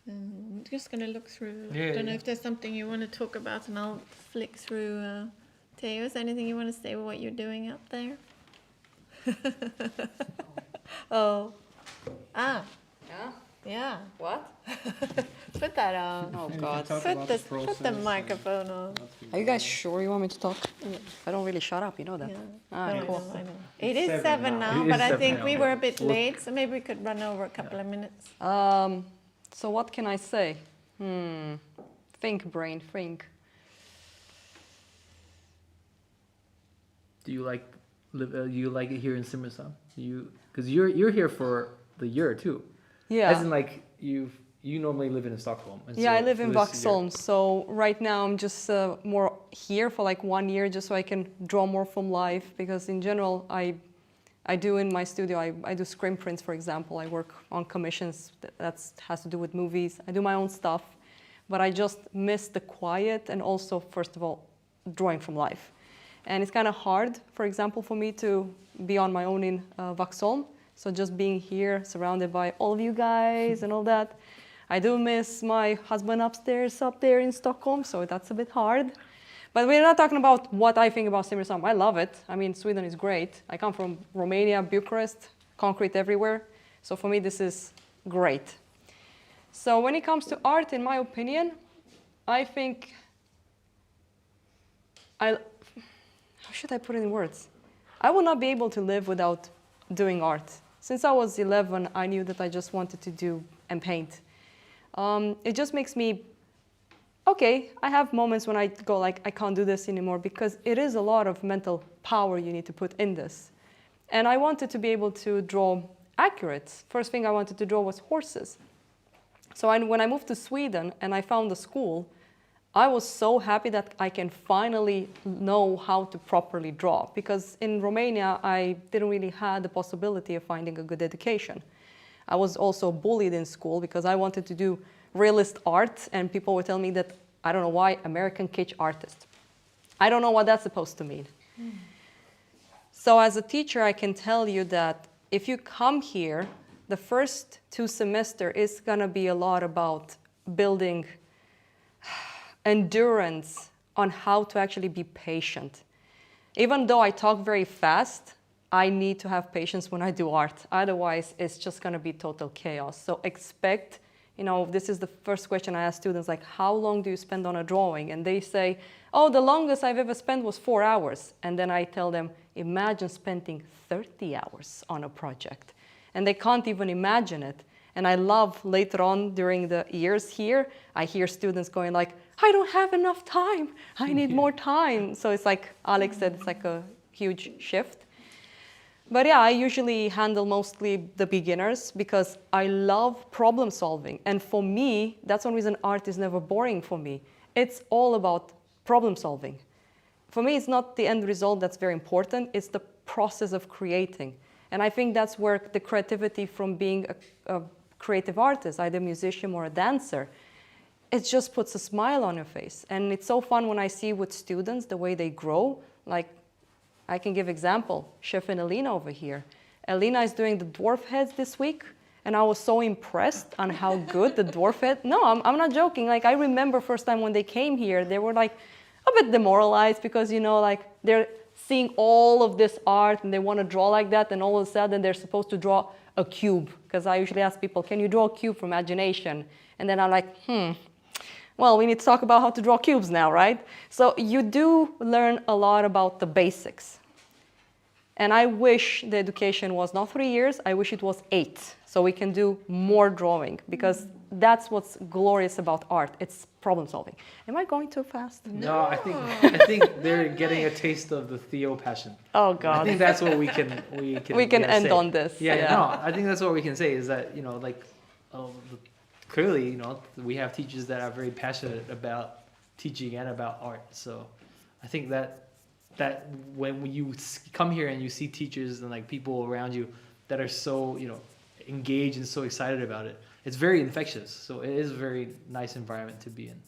I'm just going to look through. I don't know if there's something you want to talk about, and I'll flick through. Theo, is there anything you want to say about what you're doing up there? Oh. Ah.
Yeah?
Yeah.
What?
Put that on.
Oh, God.
Put the microphone on.
Are you guys sure you want me to talk? I don't really shut up, you know that.
Yeah.
Ah,
No,
cool.
I know. It is 7 now,
It is
but I
7
think
now,
we
but
were a bit late, so maybe we could run over a couple of minutes.
So what can I say? Think, brain, think.
Do you like you like it here in Simrishamn? Because you're here for the year too.
Yeah.
As in, like, you normally live in Stockholm. And
Yeah,
so
I live in
for this year-
Vaxholm, so right now I'm just more here for like 1 year, just so I can draw more from life. Because in general, I do in my studio, I do screen prints, for example. I work on commissions that has to do with movies. I do my own stuff, but I just miss the quiet and also, first of all, drawing from life. And it's kind of hard, for example, for me to be on my own in Vaxholm. So just being here, surrounded by all of you guys and all that. I do miss my husband upstairs up there in Stockholm, so that's a bit hard. But we're not talking about what I think about Simrishamn. I love it. I mean, Sweden is great. I come from Romania, Bucharest, concrete everywhere. So for me, this is great. So when it comes to art, in my opinion, I think how should I put it in words? I would not be able to live without doing art. Since I was 11, I knew that I just wanted to do and paint. It just makes me, okay, I have moments when I go like, I can't do this anymore, because it is a lot of mental power you need to put in this. And I wanted to be able to draw accurate. First thing I wanted to draw was horses. So when I moved to Sweden and I found a school, I was so happy that I can finally know how to properly draw, because in Romania, I didn't really have the possibility of finding a good education. I was also bullied in school because I wanted to do realist art, and people would tell me that, I don't know why, American kitsch artist. I don't know what that's supposed to mean. So as a teacher, I can tell you that if you come here, the first 2 semesters is gonna be a lot about building endurance on how to actually be patient. Even though I talk very fast, I need to have patience when I do art. Otherwise, it's just going to be total chaos. So expect, this is the first question I ask students, like, how long do you spend on a drawing? And they say, oh, the longest I've ever spent was 4 hours. And then I tell them, imagine spending 30 hours on a project. And they can't even imagine it. And I love later on during the years here, I hear students going like, I don't have enough time. I need more time. So it's like Alex said, it's like a huge shift. But yeah, I usually handle mostly the beginners because I love problem solving. And for me, that's one reason art is never boring for me. It's all about problem solving. For me, it's not the end result that's very important. It's the process of creating. And I think that's where the creativity from being a creative artist, either a musician or a dancer, it just puts a smile on your face. And it's so fun when I see with students the way they grow. Like, I can give example, Chef and Elena over here. Elena is doing the dwarf heads this week, and I was so impressed on how good the dwarf head. No, I'm not joking. Like, I remember first time when they came here, they were like a bit demoralized because, you know, like they're seeing all of this art and they want to draw like that, and all of a sudden they're supposed to draw a cube. Because I usually ask people, can you draw a cube from imagination? And then I'm like, well, we need to talk about how to draw cubes now, right? So you do learn a lot about the basics. And I wish the education was not 3 years, I wish it was 8. So we can do more drawing, because that's what's glorious about art. It's problem solving. Am I going too fast?
No, I think they're getting a taste of the Theo passion.
Oh
I
God.
think that's what we can
end
say.
on this.
Yeah, no, I think that's what we can say is that, you know, like, clearly, you know, we have teachers that are very passionate about teaching and about art. So I think that when you come here and you see teachers and like people around you that are so, you know, engaged and so excited about it, it's very infectious. So it is a very nice environment to be in.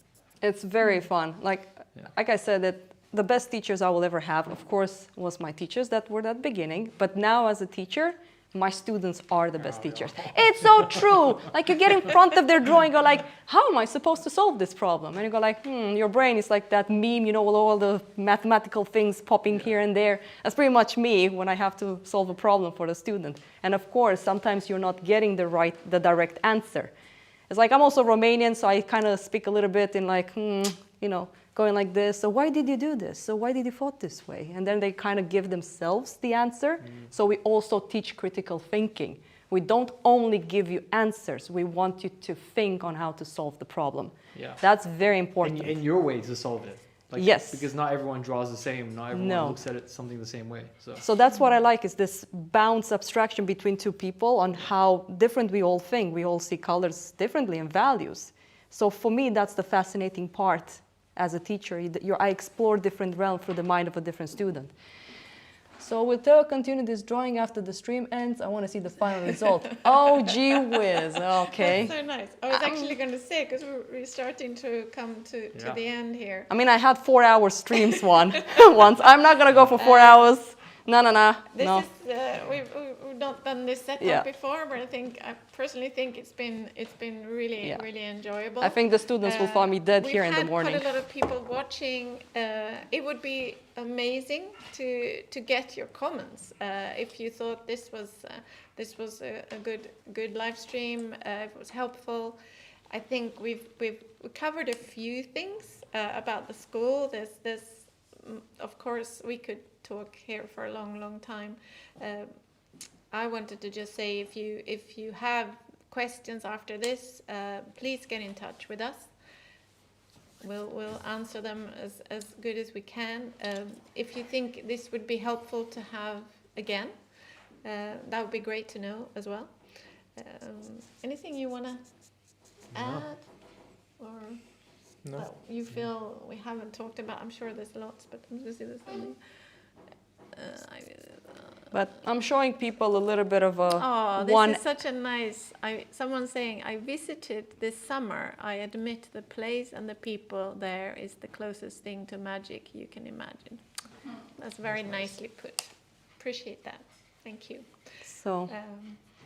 It's very fun. Like I said, that the best teachers I will ever have, of course, was my teachers that were at the beginning. But now as a teacher, my students are the best teachers. It's so true. Like, you get in front of their drawing, go like, how am I supposed to solve this problem? And you go like, your brain is like that meme, you know, with all the mathematical things popping here and there. That's pretty much me when I have to solve a problem for the student. And of course, sometimes you're not getting the direct answer. It's like, I'm also Romanian, so I kind of speak a little bit in like, you know, going like this. So why did you do this? So why did you thought this way? And then they kind of give themselves the answer. So we also teach critical thinking. We don't only give you answers. We want you to think on how to solve the problem.
Yeah.
That's very important.
And your way to solve it. Like,
yes.
Because not everyone draws the same. Not everyone looks at it something the same way.
So that's what I like, is this bounce abstraction between two people on how different we all think. We all see colors differently and values. So for me, that's the fascinating part. As a teacher, I explore different realms through the mind of a different student. So we'll continue this drawing after the stream ends. I want to see the final result. Oh, gee whiz. Okay.
That's so nice. I was actually going to say, because we're starting to come to the end here.
I mean, I had 4-hour streams once. I'm not going to go for 4 hours. No.
This is, we've not done this setup before, but I personally think it's been really really enjoyable.
I think the students will find me dead here in the morning.
We've had quite a lot of people watching. It would be amazing to get your comments if you thought this was a good live stream. If it was helpful. I think we've covered a few things about the school. There's of course we could talk here for a long time. I wanted to just say, if you have questions after this, please get in touch with us. We'll answer them as good as we can. If you think this would be helpful to have again, that would be great to know as well. Anything you want to add, or that you feel we haven't talked about? I'm sure there's lots, but I'm just there's something.
But I'm showing people a little bit of a
this is such a nice. Someone's saying, I visited this summer. I admit the place and the people there is the closest thing to magic you can imagine. That's very nicely put. Appreciate that. Thank you.
So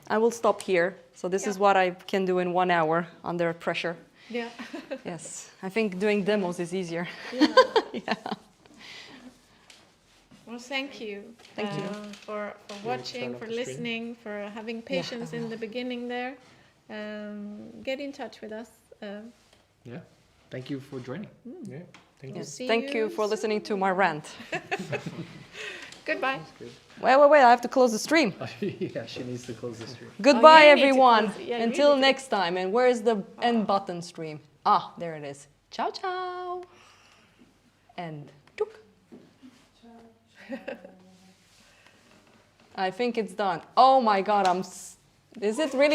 I will stop here. So this is what I can do in 1 hour under pressure.
Yeah.
Yes, I think doing demos is easier.
Yeah. Well, thank you.
Thank you
for watching, for listening, for having patience in the beginning there. Get in touch with us.
Thank you for joining.
Yeah. Thank you.
Thank you for listening to my rant.
Goodbye.
Wait, I have to close the stream.
Yeah, she needs to close the stream.
Goodbye,
you need to
everyone.
close- yeah, you
Until
need to-
next time. And where is the end button stream? Ah, there it is. Ciao, ciao. End. Tuk. I think it's done. Oh my God, is it really